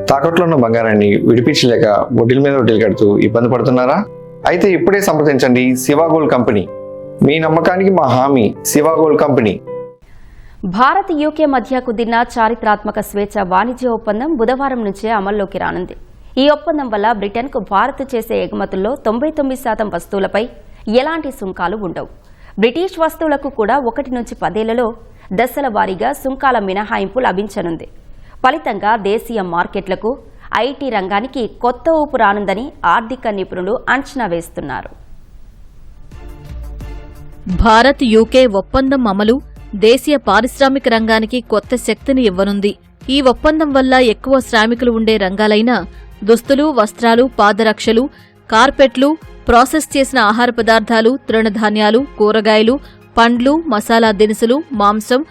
తాకట్లో ఉన్న బంగారాన్ని విడిపించలేక వడ్డీల మీద వడ్డీలు కడుతూ ఇబ్బంది పడుతున్నారా? అయితే ఇప్పుడే సంప్రదించండి శివ గోల్డ్ కంపెనీ. మీ నమ్మకానికి మా హామీ Shiva gold company. Bharat UK మధ్య కుదిరిన చారిత్రాత్మక స్వేచ్ఛ వాణిజ్య ఒప్పందం బుధవారం నుంచే అమల్లోకి రానుంది. ఈ ఒప్పందం వల్ల బ్రిటన్కు భారత్ చేసే ఎగుమతుల్లో 99% వస్తువులపై ఎలాంటి సుంకాలు ఉండవు. బ్రిటిష్ వస్తువులకు కూడా 1 నుంచి 10 ఏళ్లలో దశల వారీగా సుంకాల మినహాయింపు లభించనుంది. ఫలితంగా దేశీయ మార్కెట్లకు, ఐటీ రంగానికి కొత్త ఊపు రానుందని ఆర్థిక నిపుణులు అంచనా వేస్తున్నారు. భారత్ యూకే ఒప్పందం అమలు దేశీయ పారిశ్రామిక రంగానికి కొత్త శక్తిని ఇవ్వనుంది. ఈ ఒప్పందం వల్ల ఎక్కువ శ్రామికులు ఉండే రంగాలైన దుస్తులు, వస్త్రాలు, పాదరక్షలు, కార్పెట్లు, ప్రాసెస్ చేసిన ఆహార పదార్థాలు, తృణధాన్యాలు, కూరగాయలు, పండ్లు, మసాలా దినుసులు, మాంసం,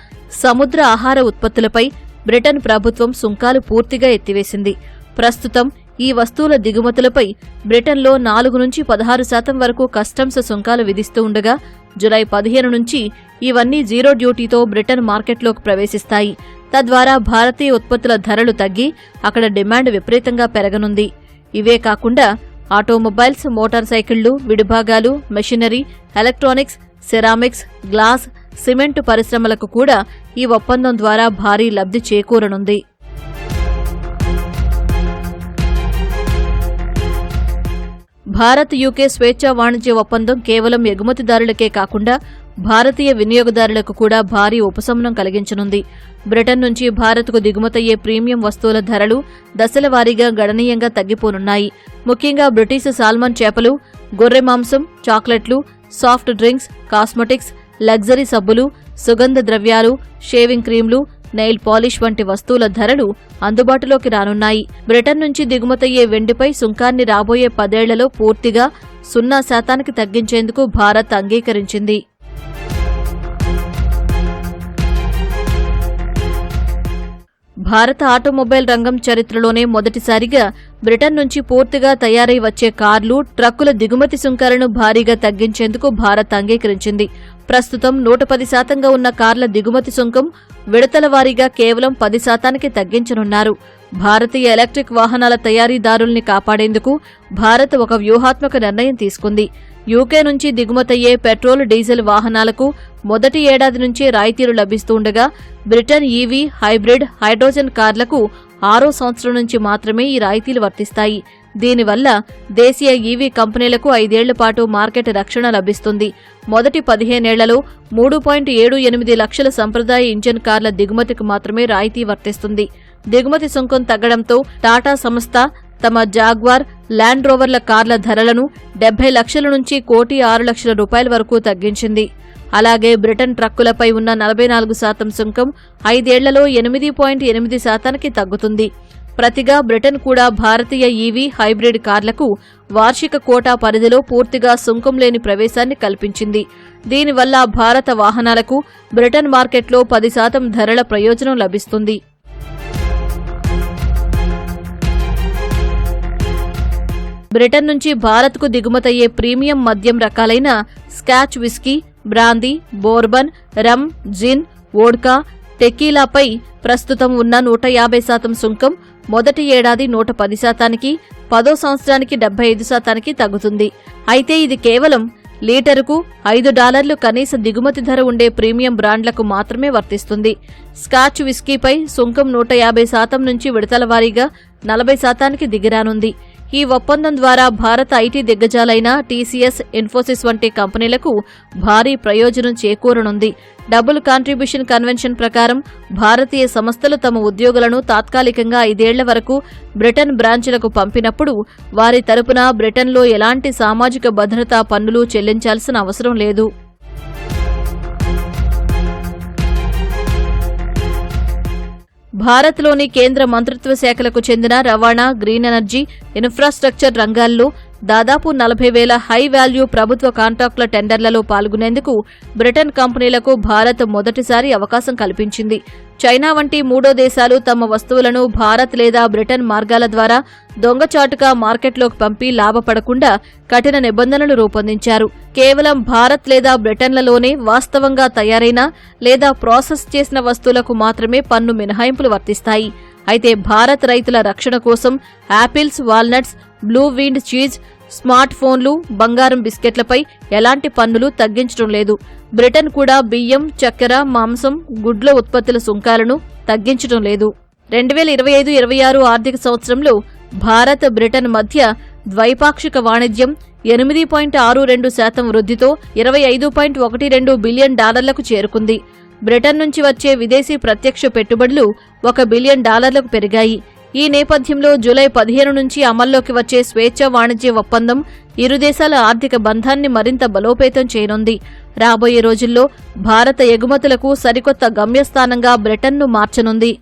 సముద్ర ఆహార ఉత్పత్తులపై బ్రిటన్ ప్రభుత్వం సుంకాలు పూర్తిగా ఎత్తివేసింది. ప్రస్తుతం ఈ వస్తువుల దిగుమతులపై బ్రిటన్లో 4 నుంచి 16% వరకు కస్టమ్స్ సుంకాలు విధిస్తూ ఉండగా జులై 15 నుంచి ఇవన్నీ జీరో డ్యూటీతో బ్రిటన్ మార్కెట్లోకి ప్రవేశిస్తాయి. తద్వారా భారతీయ ఉత్పత్తుల ధరలు తగ్గి అక్కడ డిమాండ్ విపరీతంగా పెరగనుంది. ఇవే కాకుండా ఆటోమొబైల్స్, మోటార్ సైకిళ్లు, విడిభాగాలు, machinery, electronics, ceramics, glass, cement పరిశ్రమలకు కూడా ఈ ఒప్పందం ద్వారా భారీ లబ్ధి చేకూరనుంది. భారత్ యూకే స్వేచ్ఛా వాణిజ్య ఒప్పందం కేవలం ఎగుమతిదారులకే కాకుండా భారతీయ వినియోగదారులకు కూడా భారీ ఉపశమనం కలిగించనుంది. బ్రిటన్ నుంచి భారత్కు దిగుమతయ్యే ప్రీమియం వస్తువుల ధరలు దశల వారీగా గణనీయంగా తగ్గిపోనున్నాయి. ముఖ్యంగా బ్రిటిష్ సాల్మన్ చేపలు, గొర్రె మాంసం, చాక్లెట్లు, సాఫ్ట్ డ్రింక్స్, కాస్మెటిక్స్, లగ్జరీ సబ్బులు, సుగంధ ద్రవ్యాలు, షేవింగ్ క్రీంలు, నెయిల్ పాలిష్ వంటి వస్తువుల ధరలు అందుబాటులోకి రానున్నాయి. బ్రిటన్ నుంచి దిగుమతయ్యే వెండిపై సుంకాన్ని రాబోయే 10 ఏళ్లలో పూర్తిగా 0% తగ్గించేందుకు భారత్ అంగీకరించింది. భారత ఆటోమొబైల్ రంగం చరిత్రలోనే మొదటిసారిగా బ్రిటన్ నుంచి పూర్తిగా తయారై వచ్చే కార్లు, ట్రక్కుల దిగుమతి సుంకాలను భారీగా తగ్గించేందుకు భారత్ అంగీకరించింది. ప్రస్తుతం 110%గా ఉన్న కార్ల దిగుమతి సుంకం విడతల వారీగా కేవలం 10%కి తగ్గించనున్నారు. భారతీయ ఎలక్ట్రిక్ వాహనాల తయారీదారుల్ని కాపాడేందుకు భారత్ ఒక వ్యూహాత్మక నిర్ణయం తీసుకుంది. యూకే నుంచి దిగుమతయ్యే పెట్రోల్, డీజిల్ వాహనాలకు మొదటి ఏడాది నుంచే రాయితీలు లభిస్తుండగా బ్రిటన్ ఈవీ, హైబ్రిడ్, హైడ్రోజన్ కార్లకు 6వ సంవత్సరం నుంచి మాత్రమే ఈ రాయితీలు వర్తిస్తాయి. దీనివల్ల దేశీయ ఈవీ కంపెనీలకు 5 ఏళ్ల పాటు మార్కెట్ రక్షణ లభిస్తుంది. మొదటి 15 ఏళ్లలో 3.78 లక్షల సంప్రదాయ ఇంజన్ కార్ల దిగుమతికి మాత్రమే రాయితీ వర్తిస్తుంది. దిగుమతి సుంకం తగ్గడంతో టాటా సంస్థ తమ జాగ్వార్, ల్యాండ్ రోవర్ల కార్ల ధరలను 70 లక్షల నుంచి 1,06,00,000 రూపాయల వరకు తగ్గించింది. అలాగే బ్రిటన్ ట్రక్కులపై ఉన్న 44% సుంకం 5 ఏళ్లలో 8.8%కి తగ్గుతుంది. ప్రతిగా బ్రిటన్ కూడా భారతీయ ఈవీ, హైబ్రిడ్ కార్లకు వార్షిక కోటా పరిధిలో పూర్తిగా సుంకం లేని ప్రవేశాన్ని కల్పించింది. దీనివల్ల భారత వాహనాలకు బ్రిటన్ మార్కెట్లో 10% ధరల ప్రయోజనం లభిస్తుంది. బ్రిటన్ నుంచి భారత్కు దిగుమతయ్యే ప్రీమియం మద్యం రకాలైన స్కాచ్ విస్కీ, బ్రాందీ, బోర్బన్, రమ్, జిన్, వోడ్కా, టెకీలాపై ప్రస్తుతం ఉన్న 150% సుంకం మొదటి ఏడాది 110%కి, 10వ సంవత్సరానికి 75%కి తగ్గుతుంది. అయితే ఇది కేవలం లీటరుకు $5 కనీస దిగుమతి ధర ఉండే ప్రీమియం బ్రాండ్లకు మాత్రమే వర్తిస్తుంది. స్కాచ్ విస్కీపై సుంకం 150% నుంచి విడతల వారీగా 40%కి దిగిరానుంది. ఈ ఒప్పందం ద్వారా భారత ఐటీ దిగ్గజాలైన టీసీఎస్, ఇన్ఫోసిస్ వంటి కంపెనీలకు భారీ ప్రయోజనం చేకూరనుంది. డబుల్ కాంట్రిబ్యూషన్ కన్వెన్షన్ ప్రకారం భారతీయ సంస్థలు తమ ఉద్యోగులను తాత్కాలికంగా 5 ఏళ్ల వరకు బ్రిటన్ బ్రాంచ్లకు పంపినప్పుడు వారి తరపున బ్రిటన్లో ఎలాంటి సామాజిక భద్రతా పన్నులు చెల్లించాల్సిన అవసరం లేదు. భారత్లోని కేంద్ర మంత్రిత్వ శాఖలకు చెందిన రవాణా, గ్రీన్ ఎనర్జీ, ఇన్ఫ్రాస్ట్రక్చర్ రంగాల్లో దాదాపు 40,000 హై వాల్యూ ప్రభుత్వ కాంట్రాక్టుల టెండర్లలో పాల్గొనేందుకు బ్రిటన్ కంపెనీలకు భారత్ మొదటిసారి అవకాశం కల్పించింది. చైనా వంటి 3 దేశాలు తమ వస్తువులను భారత్ లేదా బ్రిటన్ మార్గాల ద్వారా దొంగచాటుగా మార్కెట్లోకి పంపి లాభపడకుండా కఠిన నిబంధనలు రూపొందించారు. కేవలం భారత్ లేదా బ్రిటన్లలోనే వాస్తవంగా తయారైన లేదా ప్రాసెస్ చేసిన వస్తువులకు మాత్రమే పన్ను మినహాయింపులు వర్తిస్తాయి. అయితే భారత్ రైతుల రక్షణ కోసం apples, walnuts, blue wind cheese, smart ఫోన్లు, బంగారం బిస్కెట్లపై ఎలాంటి పన్నులు తగ్గించడం లేదు. బ్రిటన్ కూడా బియ్యం, చక్కెర, మాంసం, గుడ్ల ఉత్పత్తుల సుంకాలను తగ్గించడం లేదు. 2025-26 ఆర్థిక సంవత్సరంలో భారత్, బ్రిటన్ మధ్య ద్వైపాక్షిక వాణిజ్యం 8.62% వృద్ధితో $25.12 బిలియన్ చేరుకుంది. బ్రిటన్ నుంచి వచ్చే విదేశీ ప్రత్యక్ష పెట్టుబడులు $1 బిలియన్ పెరిగాయి. ఈ నేపథ్యంలో జూలై 15 నుంచి అమల్లోకి వచ్చే స్వేచ్ఛ వాణిజ్య ఒప్పందం ఇరు దేశాల ఆర్థిక బంధాన్ని మరింత బలోపేతం చేయనుంది. రాబోయే రోజుల్లో భారత ఎగుమతులకు సరికొత్త గమ్యస్థానంగా బ్రిటన్ను మార్చనుంది.